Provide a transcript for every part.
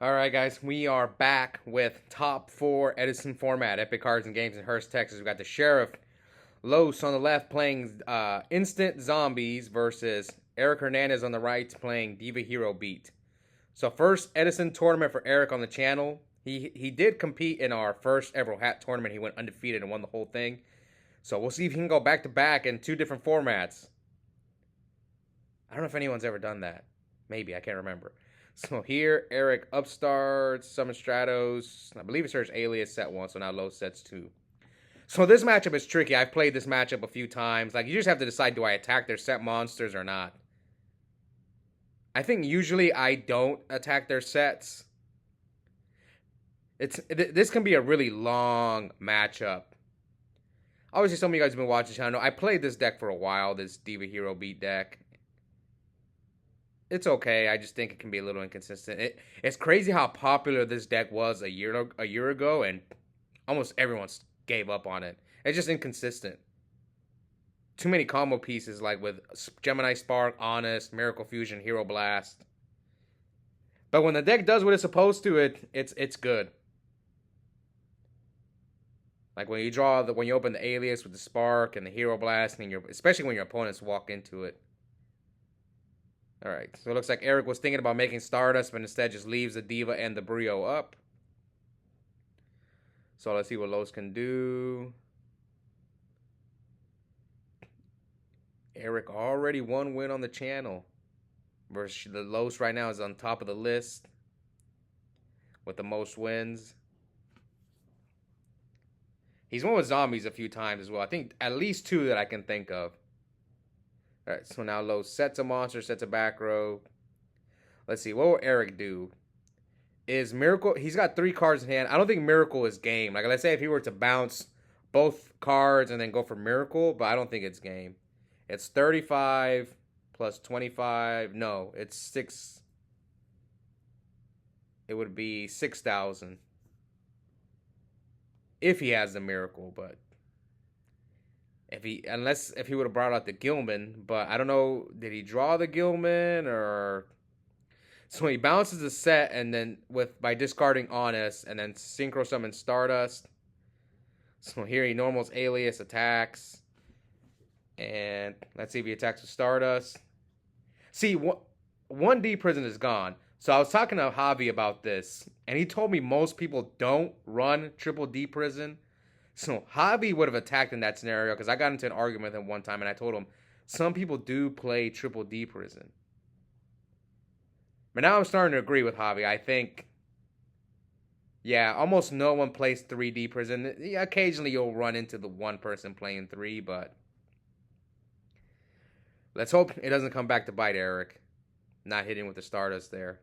All right, guys, we are back with top four Edison Format, Epic Cards and Games in Hurst, Texas. We got the Sheriff Los on the left playing Instant Zombies versus Eric Hernandez on the right playing Diva Hero Beat. So first Edison tournament for Eric on the channel. He did compete in our first ever hat tournament. He went undefeated and won the whole thing. So we'll see if he can go back to back in two different formats. I don't know if anyone's ever done that. Maybe, I can't remember. So here, Eric upstarts, summon Stratos. I believe he searched Alias set 1, so now low sets 2. So this matchup is tricky. I've played this matchup a few times. Like, you just have to decide, do I attack their set monsters or not? I think usually I don't attack their sets. This can be a really long matchup. Obviously, some of you guys have been watching the channel. I played this deck for a while, this Diva Hero Beat deck. It's okay. I just think it can be a little inconsistent. It's crazy how popular this deck was a year ago, and almost everyone gave up on it. It's just inconsistent. Too many combo pieces, like with Gemini Spark, Honest, Miracle Fusion, Hero Blast. But when the deck does what it's supposed to, it's good. Like when you open the Alias with the Spark and the Hero Blast, and especially when your opponents walk into it. Alright, so it looks like Eric was thinking about making Stardust, but instead just leaves the Diva and the Brio up. So let's see what Los can do. Eric already one win on the channel. Versus the Los right now is on top of the list with the most wins. He's won with zombies a few times as well. I think at least 2 that I can think of. Alright, so now Los sets a monster, sets a back row. Let's see, what will Eric do? Is Miracle... He's got 3 cards in hand. I don't think Miracle is game. Like, let's say if he were to bounce both cards and then go for Miracle, but I don't think it's game. It's 35 plus 25. No, it's 6. It would be 6,000. If he has the Miracle, but... If he would have brought out the Gilman, but I don't know, did he draw the Gilman or... So he bounces the set and then by discarding Honest and then Synchro Summon Stardust. So here he normals Alias, attacks. And let's see if he attacks with Stardust. See, 1D Prison is gone. So I was talking to Javi about this, and he told me most people don't run Triple D Prison. So Javi would have attacked in that scenario because I got into an argument with him one time and I told him some people do play Triple D Prison. But now I'm starting to agree with Javi. I think, yeah, almost no one plays 3D Prison. Yeah, occasionally you'll run into the one person playing 3, but let's hope it doesn't come back to bite Eric. Not hitting with the Stardust there.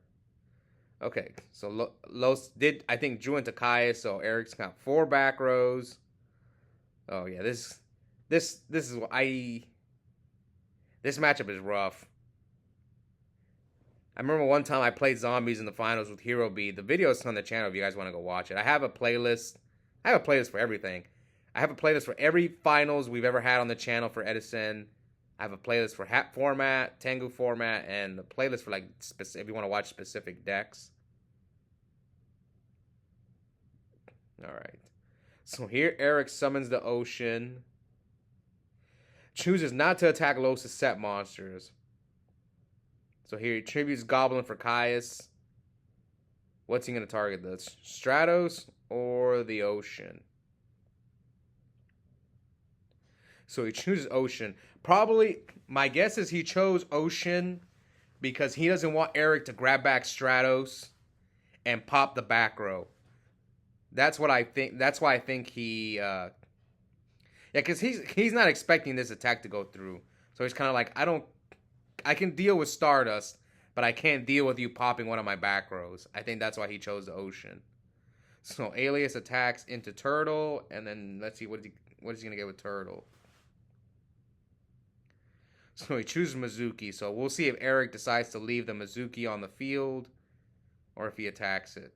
Okay, so Los did, I think, drew into Caius, so Eric's got 4 back rows. Oh yeah, this is what this matchup is rough. I remember one time I played zombies in the finals with Hero Beat. The video is on the channel if you guys want to go watch it. I have a playlist. I have a playlist for everything. I have a playlist for every finals we've ever had on the channel for Edison. I have a playlist for Hat Format, Tengu Format, and a playlist for, like, if you want to watch specific decks. Alright. So here Eric summons the Ocean. Chooses not to attack Los' set monsters. So here he tributes Goblin for Caius. What's he going to target? The Stratos or the Ocean? So he chooses Ocean. Probably, my guess is he chose Ocean because he doesn't want Eric to grab back Stratos and pop the back row. That's what I think. That's why I think he... yeah, because he's not expecting this attack to go through. So he's kind of like, I can deal with Stardust, but I can't deal with you popping one of my back rows. I think that's why he chose the Ocean. So Alias attacks into Turtle, and then let's see, what is he going to get with Turtle? So he chooses Mizuki. So we'll see if Eric decides to leave the Mizuki on the field or if he attacks it.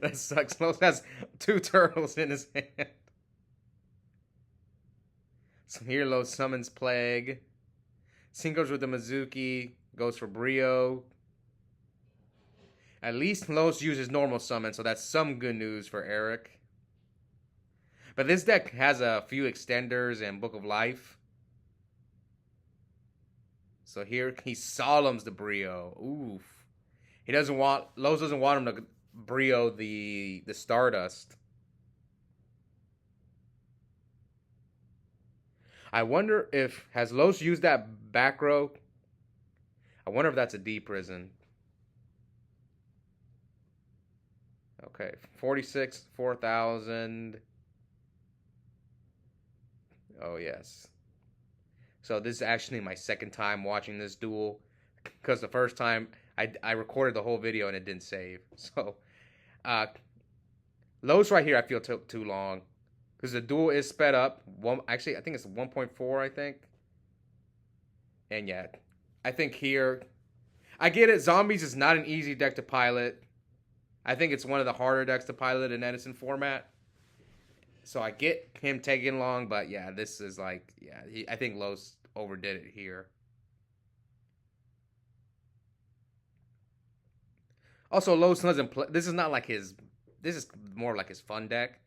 That sucks. Los has Two turtles in his hand. So here Los summons Plague. Synchros with the Mizuki. Goes for Brio. At least Los uses normal summon, so that's some good news for Eric. But this deck has a few extenders and Book of Life. So here he solemns the Brio. Oof. Los doesn't want him to Brio the Stardust. I wonder if has Los used that back row? I wonder if that's a D prison. Okay, 46, 4,000. Oh yes. So this is actually my second time watching this duel, because the first time I recorded the whole video and it didn't save. So, Los right here I feel took too long, because the duel is sped up. Actually, I think it's 1.4. I think. And yeah, I think here, I get it. Zombies is not an easy deck to pilot. I think it's one of the harder decks to pilot in Edison format. So I get him taking long, but yeah, this is like, yeah, I think Los overdid it here. Also, Los doesn't play. This is not like his. This is more like his fun deck.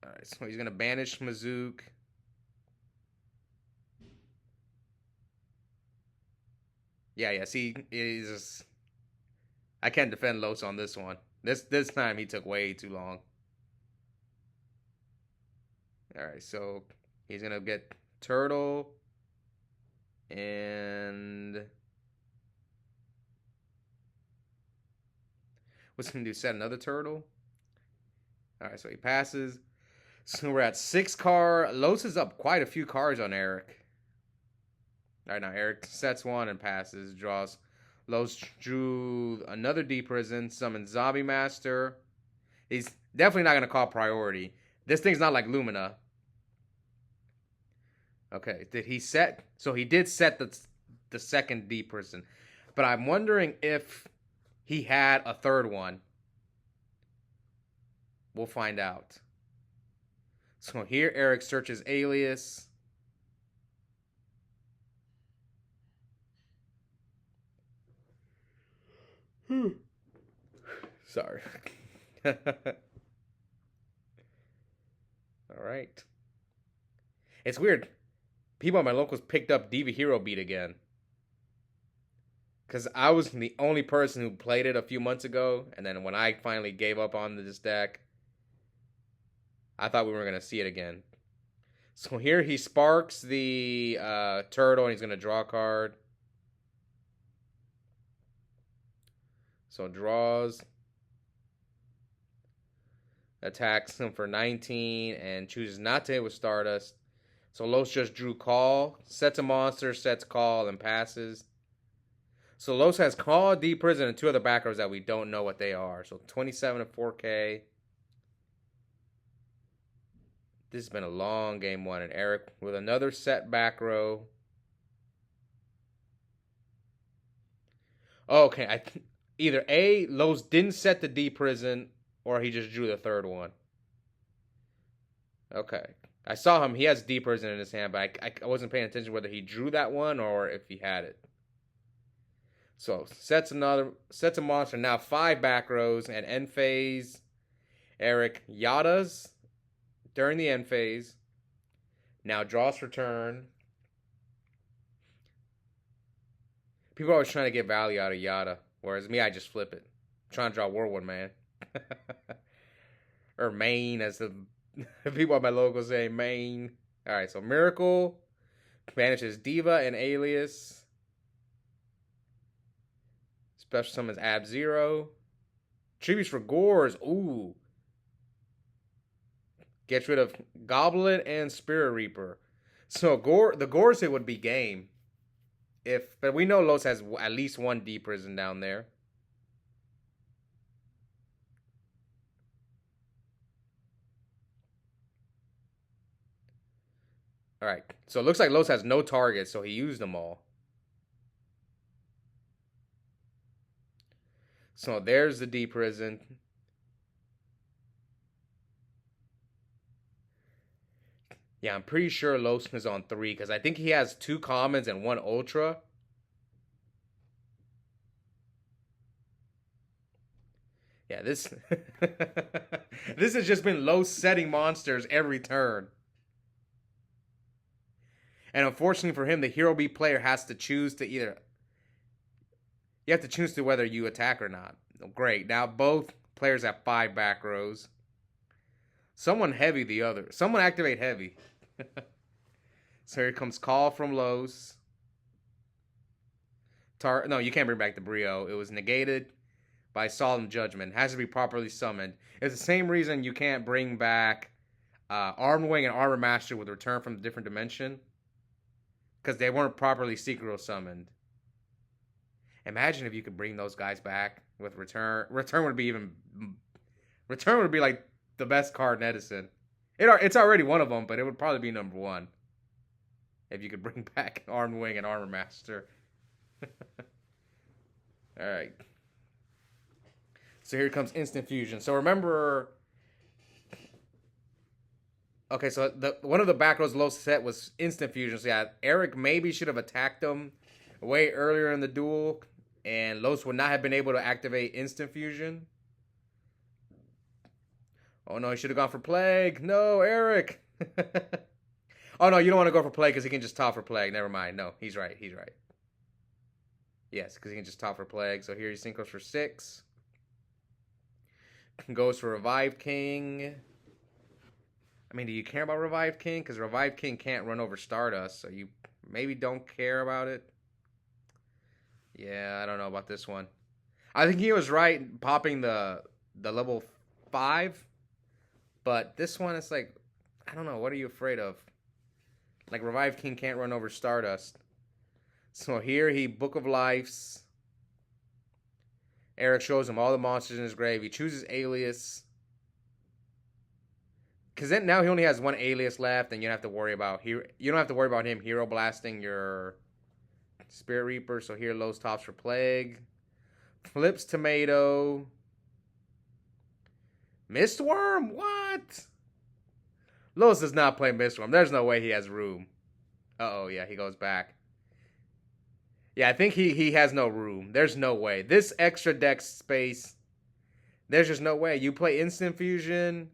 All right, so he's gonna banish Mazook. Yeah. See, he's just. I can't defend Los on this one. This time he took way too long. All right, so he's gonna get Turtle and what's he gonna do? Set another Turtle. All right, so he passes. So we're at 6 cards. Los is up quite a few cards on Eric. All right, now Eric sets one and passes, draws. Los drew another D prison, summons Zombie Master. He's definitely not going to call priority. This thing's not like Lumina. Okay, did he set? So he did set the second D prison. But I'm wondering if he had a third one. We'll find out. So here Eric searches Alias. Sorry. All right. It's weird. People at my locals picked up Diva Hero Beat again. Because I was the only person who played it a few months ago. And then when I finally gave up on this deck, I thought we were going to see it again. So here he sparks the turtle and he's going to draw a card. So draws, attacks him for 19, and chooses not to hit with Stardust. So Los just drew Call, sets a monster, sets Call, and passes. So Los has Call, D Prison, and 2 other backers that we don't know what they are. So 27 and 4K. This has been a long game 1, and Eric with another set back row. Okay, either A, Los didn't set the D prison, or he just drew the third one. Okay. I saw him. He has D prison in his hand, but I wasn't paying attention whether he drew that one or if he had it. So, sets a monster. Now 5 back rows and end phase. Eric Yadas during the end phase. Now draws for turn. People are always trying to get value out of Yada. Whereas me, I just flip it. I'm trying to draw Whirlwind Man. Or Main, as the people at my logo say, Main. Alright, so Miracle. Banishes Diva and Alias. Special summons Ab-Zero. Tributes for Gores. Ooh. Gets rid of Goblin and Spirit Reaper. So the Gores hit would be game. But we know Los has at least 1 D prison down there. Alright, so it looks like Los has no targets, so he used them all. So there's the D prison. Yeah, I'm pretty sure Losen is on 3 because I think he has 2 commons and 1 ultra. Yeah, this this has just been low setting monsters every turn. And unfortunately for him, the Hero Beat player has to choose to either you have to choose to whether you attack or not. Great. Now both players have 5 back rows. Someone heavy the other. Someone activate heavy. So here comes call from Los. No, you can't bring back the Brio. It was negated by solemn judgment. It has to be properly summoned. It's the same reason you can't bring back Armed Wing and Armor Master with Return from a Different Dimension. Because they weren't properly synchro summoned. Imagine if you could bring those guys back with Return. Return would be like the best card in Edison. It's already one of them, but it would probably be number 1. If you could bring back Armed Wing and Armor Master. Alright. So here comes Instant Fusion. So remember... Okay, so one of the back rows low set was Instant Fusion. So yeah, Eric maybe should have attacked him way earlier in the duel. And Los would not have been able to activate Instant Fusion. Oh no, he should have gone for Plague. No, Eric. Oh no, you don't want to go for Plague because he can just top for Plague. Never mind. No, he's right. He's right. Yes, because he can just top for Plague. So here he synchros for 6. Goes for Revived King. I mean, do you care about Revived King? Because Revived King can't run over Stardust, so you maybe don't care about it. Yeah, I don't know about this one. I think he was right popping the level 5. But this one, it's like, I don't know. What are you afraid of? Like, Revived King can't run over Stardust. So here he Book of Lives. Eric shows him all the monsters in his grave. He chooses Alias. Because then now he only has 1 Alias left, and you don't have to worry about him hero blasting your Spirit Reaper. So here Los tops for Plague. Flips Tomato. Mistworm? What? Los does not play Mistworm. There's no way he has room. Uh-oh, yeah, he goes back. Yeah, I think he has no room. There's no way. This extra deck space, there's just no way. You play Instant Fusion,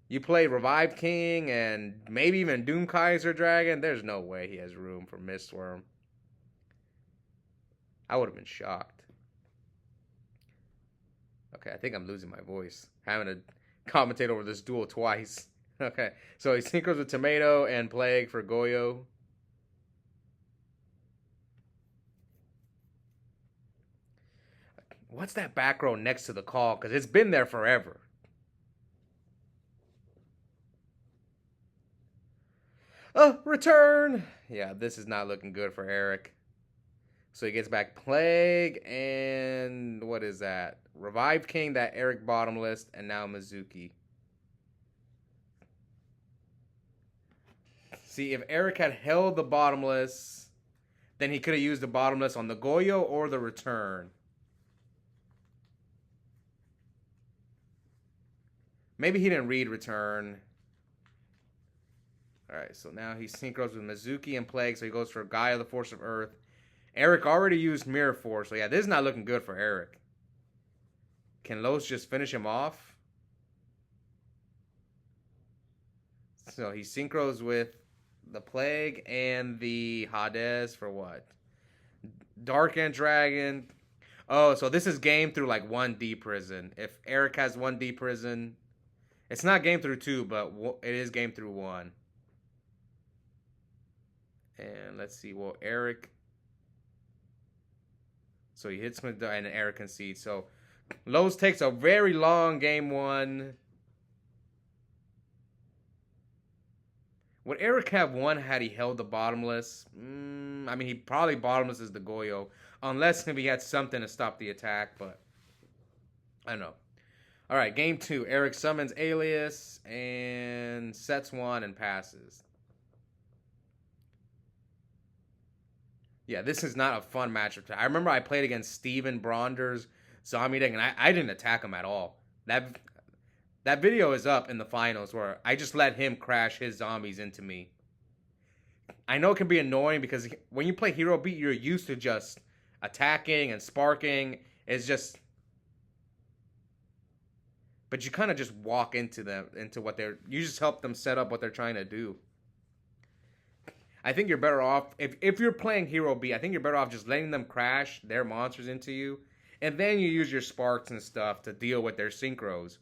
you play Revived King, and maybe even Doom Kaiser Dragon. There's no way he has room for Mistworm. I would have been shocked. Okay, I think I'm losing my voice. Having to commentate over this duel twice. Okay, so he synchros with Tomato and Plague for Goyo. What's that back row next to the call? Because it's been there forever. Oh, return! Yeah, this is not looking good for Eric. So he gets back Plague and what is that? Revived King, that Eric bottomless, and now Mizuki. See, if Eric had held the bottomless, then he could have used the bottomless on the Goyo or the return. Maybe he didn't read return. Alright, so now he synchros with Mizuki and Plague, so he goes for Gaia, the Force of Earth. Eric already used Mirror Force, so yeah, this is not looking good for Eric. Can Los just finish him off? So he synchros with the Plague and the Hades for what? Dark and Dragon. Oh, so this is game through like 1D prison. If Eric has 1D prison, it's not game through 2, but it is game through 1. And let's see, well, Eric. So he hits with and Eric concedes. So Los takes a very long game 1. Would Eric have won had he held the bottomless? I mean, he probably bottomlesses the Goyo. Unless if he had something to stop the attack, but I don't know. All right, game 2. Eric summons Alias and sets 1 and passes. Yeah, this is not a fun matchup. I remember I played against Steven Bronders zombie deck, and I didn't attack him at all. That video is up in the finals where I just let him crash his zombies into me. I know it can be annoying because when you play Hero Beat, you're used to just attacking and sparking. It's just, but you kind of just walk into them, into what you just help them set up what they're trying to do. I think you're better off, if you're playing Hero Beat, I think you're better off just letting them crash their monsters into you, and then you use your sparks and stuff to deal with their synchros.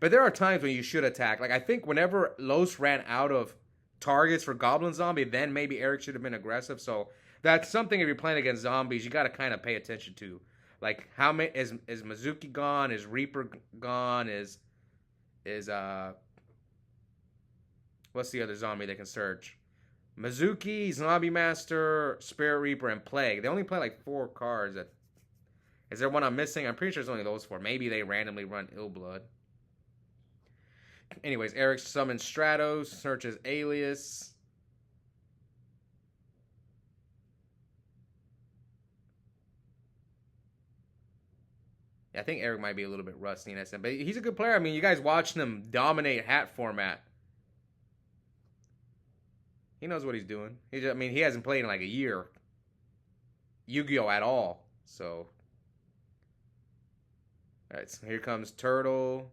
But there are times when you should attack. Like, I think whenever Los ran out of targets for Goblin Zombie, then maybe Eric should have been aggressive. So that's something, if you're playing against zombies, you got to kind of pay attention to. Like, how many is Mizuki gone? Is Reaper gone? Is what's the other zombie they can search? Mizuki, Zombie Master, Spirit Reaper, and Plague. They only play like 4 cards. Is there one I'm missing? I'm pretty sure it's only those 4. Maybe they randomly run Illblood. Anyways, Eric summons Stratos, searches Alias. Yeah, I think Eric might be a little bit rusty in SM, but he's a good player. I mean, you guys watching him dominate hat format. He knows what he's doing. I mean, he hasn't played in like a year. Yu-Gi-Oh! At all. So. Alright, so here comes Turtle.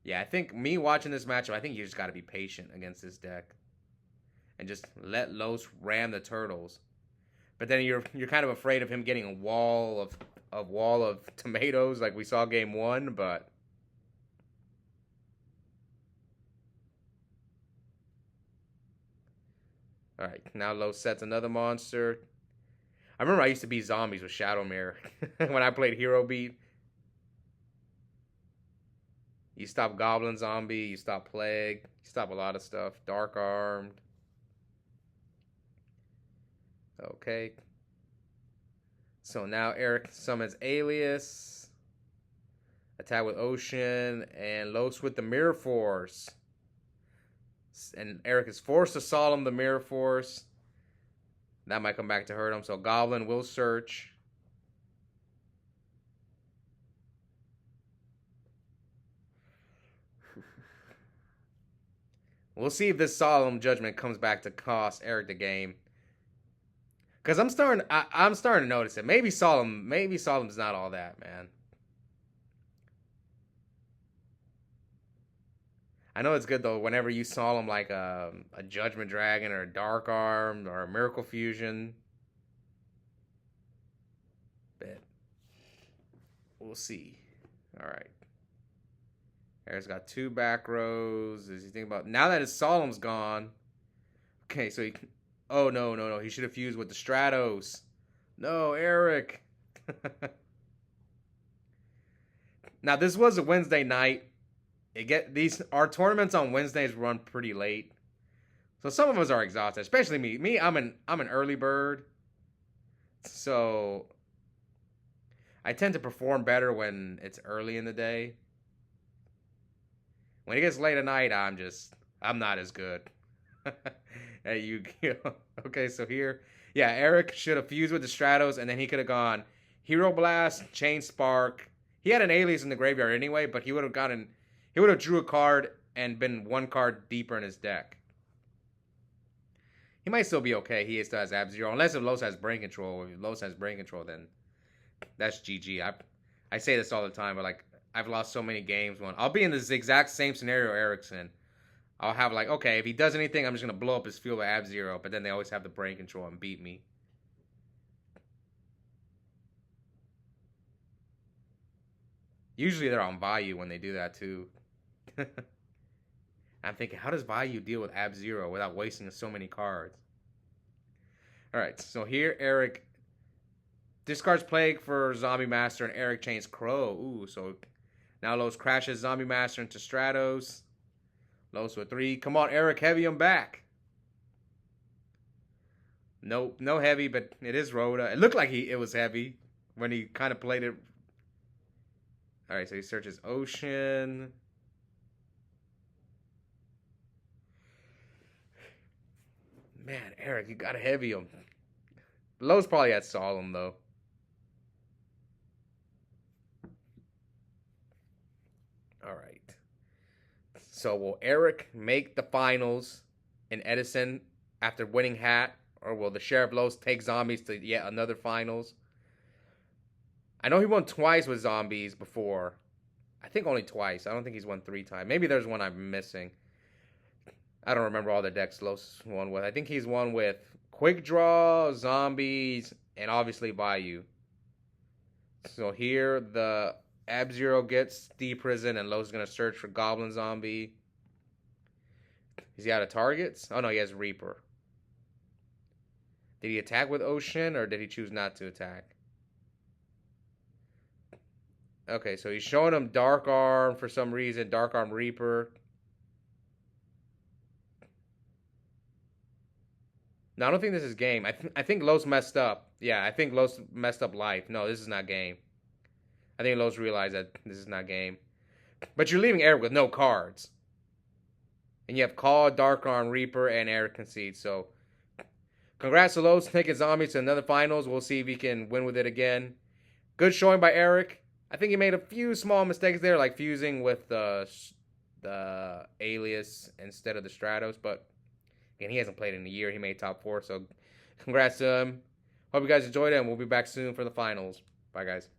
Yeah, I think me watching this matchup, I think you just got to be patient against this deck. And just let Los ram the turtles. But then you're kind of afraid of him getting a wall of tomatoes like we saw game 1, but alright, now Los sets another monster. I remember I used to beat zombies with Shadow Mirror when I played Hero Beat. You stop Goblin Zombie, you stop Plague, you stop a lot of stuff. Dark Armed. Okay. So now Eric summons Alias. Attack with Ocean. And Los with the Mirror Force. And Eric is forced to Solemn the Mirror Force. That might come back to hurt him. So Goblin will search. We'll see if this Solemn Judgment comes back to cost Eric the game. Because I'm starting to notice it. Maybe Solemn's not all that, man. I know it's good, though, whenever you Solemn like a Judgment Dragon or a Dark Arm or a Miracle Fusion. But we'll see. Alright. Eric's got 2 back rows. Is he thinking about now that his Solemn's gone? Okay, so he. Oh no! He should have fused with the Stratos. No, Eric. Now this was a Wednesday night. Our tournaments on Wednesdays run pretty late, so some of us are exhausted. Especially me. I'm an early bird, so I tend to perform better when it's early in the day. When it gets late at night, I'm not as good. At Yu-Gi-Oh! Okay, so here, yeah, Eric should have fused with the Stratos, and then he could have gone Hero Blast, Chain Spark. He had an Alias in the graveyard anyway, but he would have drew a card and been 1 card deeper in his deck. He might still be okay. He still has Ab-Zero, unless if Los has Brain Control. If Los has Brain Control, then that's GG. I say this all the time, but like, I've lost so many games when I'll be in this exact same scenario Eric's in. I'll have like, okay, if he does anything, I'm just going to blow up his field with Ab-Zero, but then they always have the Brain Control and beat me. Usually they're on Vayu when they do that too. I'm thinking, how does Vayu deal with Ab-Zero without wasting so many cards? Alright, so here Eric discards Plague for Zombie Master and Eric chains Crow. Ooh, so now Los crashes Zombie Master into Stratos. Los with 3. Come on, Eric, heavy him back. Nope, no heavy, but it is Rhoda. It looked like it was heavy when he kind of played it. Alright, so he searches Ocean. Man, Eric, you gotta heavy him. Lowe's probably had Solemn, though. All right. So will Eric make the finals in Edison after winning Hat? Or will the Sheriff Lowe's take Zombies to yet another finals? I know he won twice with Zombies before. I think only twice. I don't think he's won 3 times. Maybe there's one I'm missing. I don't remember all the decks Lowe's won with. I think he's won with Quick Draw, Zombies, and obviously Bayou. So here the Ab-Zero gets D-Prison, and Lowe's going to search for Goblin Zombie. Is he out of targets? Oh no, he has Reaper. Did he attack with Ocean, or did he choose not to attack? Okay, so he's showing him Dark Arm for some reason. Dark Arm Reaper. No, I don't think this is game. I think Los messed up. Yeah, I think Los messed up life. No, this is not game. I think Los realized that this is not game. But you're leaving Eric with no cards. And you have Call, Dark Arm, Reaper, and Eric concedes. So, congrats to Los taking Zombies to another finals. We'll see if he can win with it again. Good showing by Eric. I think he made a few small mistakes there, like fusing with the Alias instead of the Stratos. But, again, he hasn't played in a year. He made top 4. So, congrats to him. Hope you guys enjoyed it, and we'll be back soon for the finals. Bye, guys.